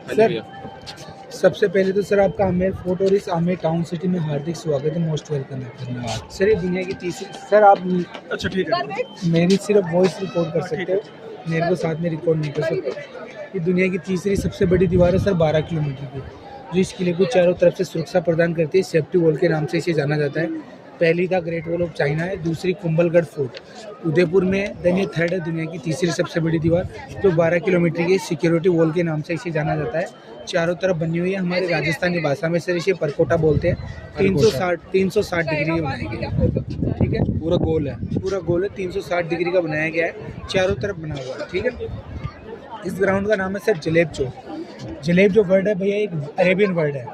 Sir सबसे पहले तो सर आपका आमेर फोर्ट और इस आमेर टाउन सिटी में हार्दिक स्वागत है, मोस्ट वेलकम है। धन्यवाद सर। ये दुनिया की तीसरी, सर आप अच्छा ठीक है, मेरी सिर्फ वॉइस रिकॉर्ड कर सकते हो, मेरे को साथ में रिकॉर्ड नहीं कर सकते। ये दुनिया की तीसरी सबसे बड़ी दीवार है सर, 12 किलोमीटर की, जो इस किले को चारों तरफ से सुरक्षा प्रदान करती है। सेफ्टी वॉल के नाम से इसे जाना जाता है। पहली था ग्रेट वॉल ऑफ चाइना है, दूसरी कुंभलगढ़ फोर्ट उदयपुर में है, देन ये थर्ड है दुनिया की तीसरी सबसे बड़ी दीवार जो 12 किलोमीटर की सिक्योरिटी वॉल के नाम से इसे जाना जाता है। चारों तरफ बनी हुई है। हमारे राजस्थानी भाषा में सर इसे परकोटा बोलते हैं। 360 डिग्री का बनाया गया है, ठीक है। पूरा गोल है, पूरा गोल है, 360 डिग्री का बनाया गया है, चारों तरफ बना हुआ है, ठीक है। इस ग्राउंड का नाम है सर जलेब चौक। जलेब जो वर्ड है भैया एक अरेबियन वर्ड है,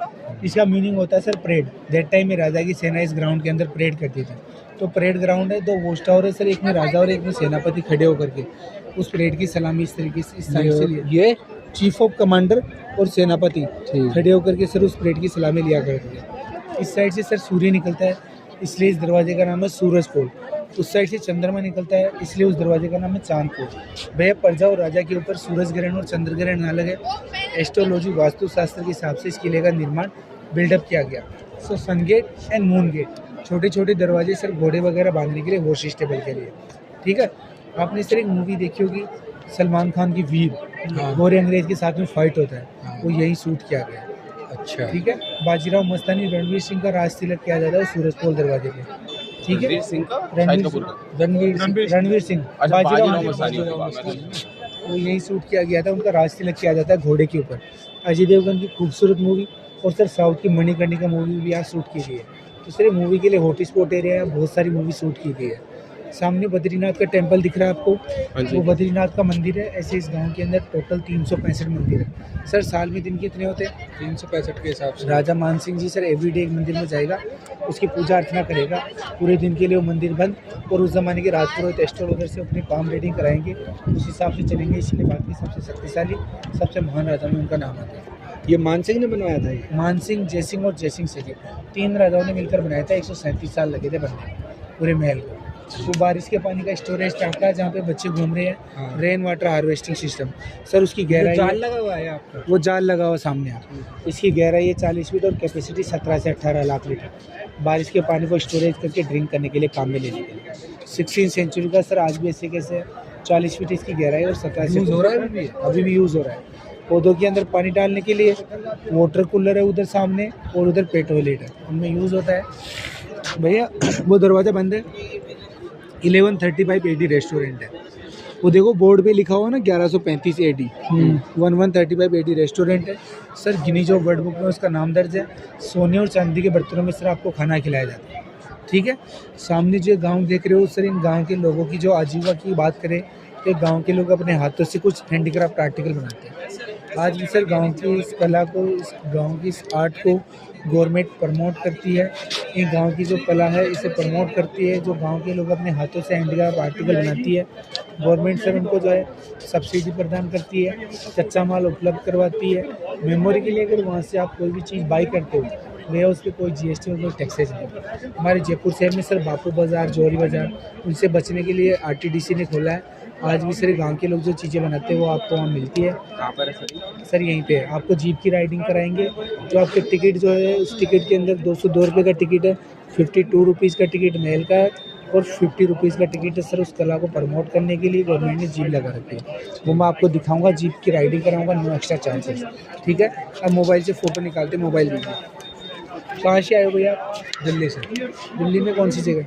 इसका मीनिंग होता है सर परेड। दैट टाइम में राजा की सेना इस ग्राउंड के अंदर परेड करती थी, तो परेड ग्राउंड है। 2 वॉच टावर है सर, एक में राजा और एक में सेनापति खड़े होकर के उस परेड की सलामी इस तरीके से इस साइड से ये चीफ ऑफ कमांडर और सेनापति खड़े होकर के सर उस परेड की सलामी लिया करते थे। इस साइड से सर सूर्य निकलता है, इसलिए इस दरवाजे का नाम है सूरज पोल। उस साइड से चंद्रमा निकलता है, इसलिए उस दरवाजे का नाम है चांद पोल। भैया प्रजा और राजा के ऊपर सूरज ग्रहण और चंद्र ग्रहण अलग है। एस्ट्रोलॉजी वास्तुशास्त्र के हिसाब से इस किले का निर्माण बिल्डअप किया गया। सो सन गेट एंड मून गेट, छोटे छोटे दरवाजे सर घोड़े वगैरह बांधने के लिए, हॉर्स स्टेबल के लिए, ठीक है। आपने सर एक मूवी देखी होगी सलमान खान की वीर, गोरे अंग्रेज के साथ में फाइट होता है, वो यही शूट किया गया। अच्छा ठीक है। बाजीराव मस्तानी रणवीर सिंह का राज तिलक किया जाता है सूरज पोल दरवाजे पे, ठीक है। रणवीर सिंह बाजीराव मस्तानी वो यही शूट किया गया था, उनका राज तिलक किया जाता है घोड़े के ऊपर। अजय देवगन की खूबसूरत मूवी और सर साउथ की मणिकर्णिका मूवी भी यहाँ शूट की गई है। तो सर मूवी के लिए हॉट स्पॉट एरिया है, बहुत सारी मूवी शूट की गई है। सामने बद्रीनाथ का टेंपल दिख रहा है आपको, वो बद्रीनाथ का मंदिर है। ऐसे इस गांव के अंदर टोटल 365 मंदिर है सर। साल में दिन कितने होते हैं? 365 के हिसाब से। राजा मान सिंह जी सर एवरीडे एक मंदिर में जाएगा, उसकी पूजा अर्चना करेगा पूरे दिन के लिए, वो मंदिर बंद। और उस ज़माने के राजपुरोहित एस्ट्रोलॉजर से अपनी पाम रीडिंग कराएंगे, उस हिसाब से चलेंगे। इसलिए बाकी सबसे शक्तिशाली सबसे महान राजा में उनका नाम आता है। ये मानसिंह ने बनवाया था? ये मानसिंह, जयसिंह और जयसिंह से 3 राजाओं ने मिलकर बनाया था। 137 साल लगे थे बनने पूरे महल को। वो बारिश के पानी का स्टोरेज टैंक है जहाँ पे बच्चे घूम रहे हैं। हाँ। Rain water harvesting system sir, उसकी गहराई जाल लगा हुआ है आपका? वो जाल लगा हुआ सामने आप। इसकी गहराई है 40 फीट और कैपेसिटी 17 से 18 लाख लीटर। बारिश के पानी को स्टोरेज करके ड्रिंक करने के लिए काम में लेने के लिए। 16वीं सेंचुरी का सर, आज भी ऐसे कैसे 40 फीट इसकी गहराई और 17 से यूज़ हो रहा है अभी भी यूज़ हो रहा है। पौधों के अंदर पानी डालने के लिए वाटर कूलर है उधर सामने, और उधर पेट्रोलेट है, उनमें यूज़ होता है। भैया वो दरवाज़ा बंद है। 1135 AD रेस्टोरेंट है, वो देखो बोर्ड पे लिखा हुआ ना 1135 AD। 1135 AD रेस्टोरेंट है sir. Guinness of world book में उसका नाम दर्ज है। सोने और चांदी के बर्तनों में सर आपको खाना खिलाया जाता है, ठीक है। सामने जो गांव देख रहे हो सर, इन गांव के लोगों की जो आजीविका की बात करें तो गांव के लोग अपने हाथों से कुछ हैंडीक्राफ्ट आर्टिकल बनाते हैं। आज भी सर गांव की इस कला को, इस गांव की इस आर्ट को गवर्नमेंट प्रमोट करती है। इन गांव की जो कला है इसे प्रमोट करती है। जो गांव के लोग अपने हाथों से हैंडीक्राफ्ट आर्टिकल बनाती है, गवर्नमेंट सर उनको जो है सब्सिडी प्रदान करती है, कच्चा माल उपलब्ध करवाती है। मेमोरी के लिए अगर वहाँ से आप कोई भी चीज़ बाई करते हो भैया उस पर कोई GST और कोई टैक्सेज नहीं। हमारे जयपुर शहर में सर बापू बाज़ार, जौहरी बाज़ार, उनसे बचने के लिए RTDC ने खोला है। आज भी सर गांव के लोग जो चीज़ें बनाते हैं वो आपको वहाँ मिलती है। कहाँ पर है सर? यहीं पे है। आपको जीप की राइडिंग कराएंगे। जो आपके टिकट जो है उस टिकट के अंदर 202 रुपये का टिकट है, 52 रुपीज़ का टिकट महल का है और 50 रुपीज़ का टिकट है सर। उस कला को प्रमोट करने के लिए गवर्नमेंट ने जीप लगा रखी है, वो मैं आपको दिखाऊंगा। जीप की राइडिंग कराऊंगा, नो एक्स्ट्रा चार्जेस, ठीक है। अब मोबाइल से फ़ोटो निकालते, मोबाइल लीजिए। कहाँ से आए हो भैया? दिल्ली से। दिल्ली में कौन सी जगह?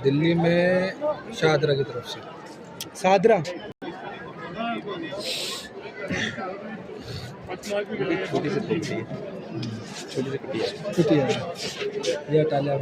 दिल्ली में शाहदरा की तरफ से। सादरा। छोटी सी कुटिया ये टाला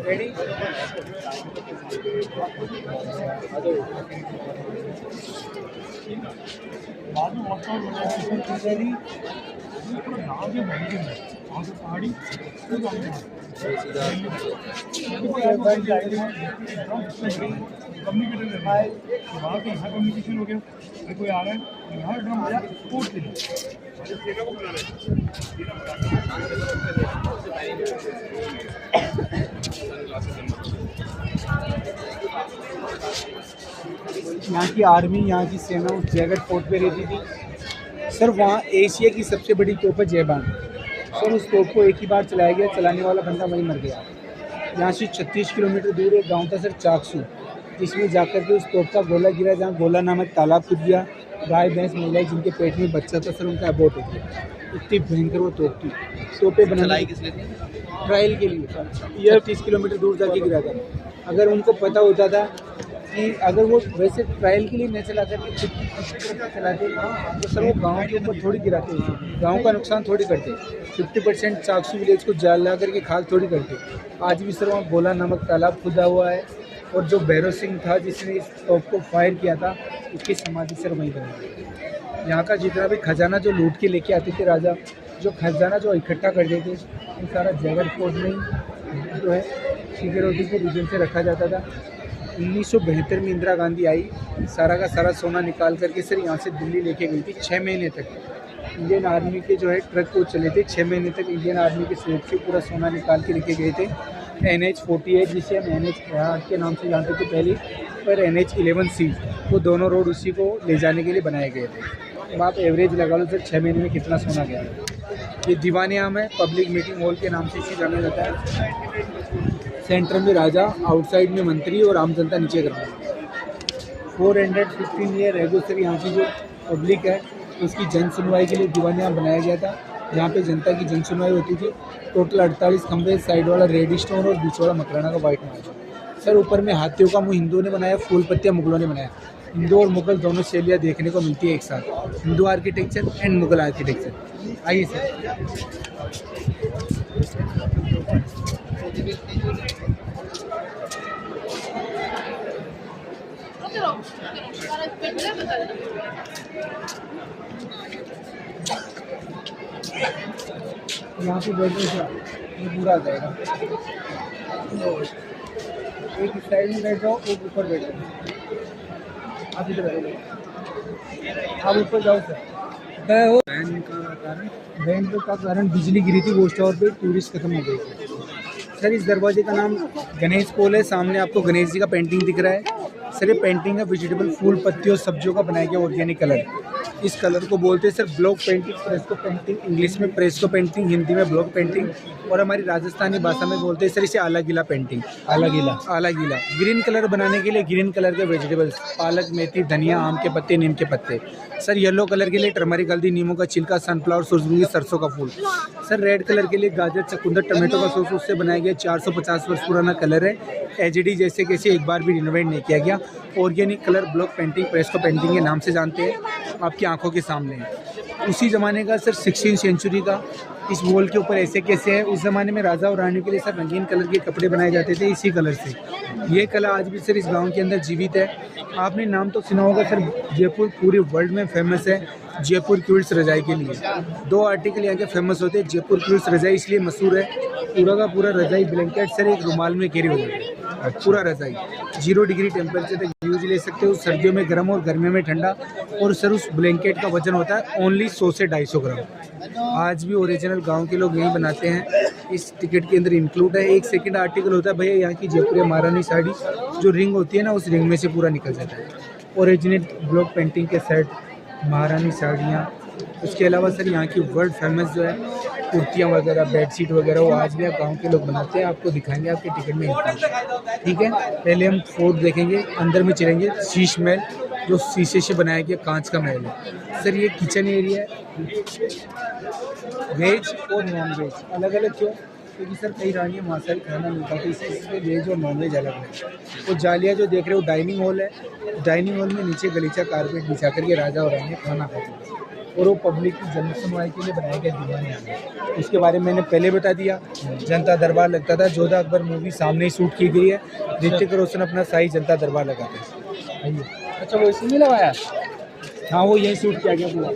कम्युनिकेशन हो गया, कोई आ रहा है यहाँ ड्रम आया कोट ले यहाँ की आर्मी, यहाँ की सेना उस जैकेट फोर्ट पे रहती थी। सर वहाँ एशिया की सबसे बड़ी तोप है जयबान। सर उस तोप को एक ही बार चलाया गया, चलाने वाला बंदा वहीं मर गया। यहाँ से 36 किलोमीटर दूर एक गांव था सर चाकसू, जिसमें जाकर के उस तोप का गोला गिरा, जहाँ गोला नामक तालाब कूद गया। गाय भैंस महिलाएं जिनके पेट में बच्चा था सर उनका अबॉर्ट हो गया। इतनी भयंकर वो तोप थी। तोपें बनाई किस लिए? ट्रायल के लिए सर। ये 30 किलोमीटर दूर जाके गिरा था। अगर उनको पता होता था कि अगर वो वैसे ट्रायल के लिए नहीं चला करके चलाते तो सर वो गाँव के ऊपर थोड़ी गिराते, गाँव का नुकसान थोड़ी करते। 50% चाकसू विलेज को जाल ला करके खाक थोड़ी करते। आज भी सर वहाँ गोला नामक तालाब खुदा हुआ है, और जो भैरव सिंह था जिसने इस तोप को फायर किया था उसकी समाधि सर वहीं बनी। यहाँ का जितना भी खजाना जो लूट के लेके आते थे राजा, जो खजाना जो इकट्ठा कर देते वो सारा जैगर फोर्ट में जो है सिक्योरिटी के रीजन से रखा जाता था। 1972 में इंदिरा गांधी आई, सारा का सारा सोना निकाल करके सर यहाँ से दिल्ली लेके गई थी। 6 महीने तक इंडियन आर्मी के जो है ट्रक को चले थे। 6 महीने तक इंडियन आर्मी के सेठ से पूरा सोना निकाल के लेके गए थे। NH-48 जिसे हम NH के नाम से जानते थे पहले, पर NH-11C, वो दोनों रोड उसी को ले जाने के लिए बनाए गए थे। अब आप एवरेज लगा लो सर 6 महीने में कितना सोना गया है। ये दीवाने आम है, पब्लिक मीटिंग हॉल के नाम से इसे जाना जाता है। सेंटर में राजा, आउटसाइड में मंत्री और आम जनता नीचे ग्राउंड। 415 ईयर है जो सर यहाँ की जो पब्लिक है उसकी जन सुनवाई के लिए दीवाने आम बनाया गया था। यहाँ पे जनता की जन सुनवाई होती थी। टोटल 48 खंभे, साइड वाला रेड स्टोन और बीच वाला मकराना का वाइट मार्बल। सर ऊपर में हाथियों का मुंह हिंदुओं ने बनाया, फूल पत्तियाँ मुगलों ने बनाया। हिंदू और मुगल दोनों शैलियाँ देखने को मिलती है एक साथ, Hindu architecture and Mughal architecture. आइए सर। यहाँ पे बैठने से ये पूरा आ जाएगा। एक साइड में बैठ जाओ, एक ऊपर बैठ जाओ। आप इधर बैठो, आप ऊपर जाओ सर। बैंड का कारण बिजली गिरी थी वॉच टावर पे, टूरिस्ट खत्म हो गई थी। सर इस दरवाजे का नाम गणेश पोल है। सामने आपको गणेश जी का पेंटिंग दिख रहा है। सर ये पेंटिंग है वेजिटेबल, फूल पत्तियों सब्जियों का बनाया गया ऑर्गेनिक कलर। इस कलर को बोलते हैं sir block painting, fresco painting English में, फ्रेस्को पेंटिंग हिंदी में, ब्लॉक पेंटिंग, और हमारी राजस्थानी भाषा में बोलते हैं सर इसे आला गीला पेंटिंग। आला गीला। ग्रीन कलर बनाने के लिए ग्रीन कलर के वेजिटेबल्स, पालक, मेथी, धनिया, आम के पत्ते, नीम के पत्ते। सर येलो कलर के लिए टर्मरिक, हल्दी, नींबू का छिलका, सनफ्लावर, सूरजमुखी, सरसों का फूल। सर रेड कलर के लिए गाजर, चुकंदर, टमाटो का सॉस, उससे बनाया गया 450 वर्ष पुराना कलर है। एचडी जैसे कैसे एक बार भी रिनोवेट नहीं किया गया। Organic colour block painting, fresco painting के नाम से जानते हैं, आपकी आंखों के सामने है। उसी ज़माने का सर 16वीं सेंचुरी का इस वॉल के ऊपर ऐसे कैसे है। उस ज़माने में राजा और रानी के लिए सर रंगीन कलर के कपड़े बनाए जाते थे इसी कलर से। ये कला आज भी सर इस गांव के अंदर जीवित है। आपने नाम तो सुना होगा सर, जयपुर पूरे वर्ल्ड में फेमस है जयपुर क्विल्ट्स रजाई के लिए। 2 आर्टिकल यहाँ के फेमस होते हैं। जयपुर क्विल्ट्स रजाई इसलिए मशहूर है, पूरा का पूरा रजाई ब्लैंकेट सर एक रुमाल में घेरे हुए हैं। पूरा रजाई 0 डिग्री टेम्परेचर तक यूज ले सकते हो। सर्दियों में गर्म और गर्मियों में ठंडा। और सर उस ब्लैंकेट का वजन होता है ओनली 100 से 250 ग्राम। आज भी ओरिजिनल गांव के लोग यही बनाते हैं। इस टिकट के अंदर इंक्लूड है। 1 सेकंड आर्टिकल होता है भैया यहाँ की जयपुरी महारानी साड़ी, जो रिंग होती है ना उस रिंग में से पूरा निकल जाता है। ओरिजिनल ब्लॉक पेंटिंग के सेट, महारानी साड़ियाँ। उसके अलावा सर यहाँ की वर्ल्ड फेमस जो है कुर्तियाँ वगैरह, बेडशीट वगैरह, वो आज भी आप गांव के लोग बनाते हैं। आपको दिखाएंगे आपके टिकट में इंक्लूड। ठीक है, पहले हम फोर्ट देखेंगे, अंदर में चलेंगे। शीश महल जो शीशे से बनाया गया कांच का महल है। सर ये किचन एरिया है, वेज और नॉन वेज अलग अलग। क्यों? क्योंकि सर कई रानियाँ मांसाहारी खाना नहीं खाती, इसलिए वेज और नॉन वेज अलग है। वो जालिया जो देख रहे हो डाइनिंग हॉल है। डाइनिंग हॉल में नीचे गलीचा कारपेट बिछा करके राजा और रानी खाना खाते हैं, और वो पब्लिक की जन सुनवाई के लिए बनाए गए दीवाने। उसके बारे में मैंने पहले बता दिया। जनता दरबार लगता था। जोधा अकबर मूवी सामने ही शूट की गई है। ऋतिक रोशन अपना शाही जनता दरबार लगाते हैं। आइए। अच्छा वो इसी में लगाया? हाँ वो यही शूट किया गया पूरा।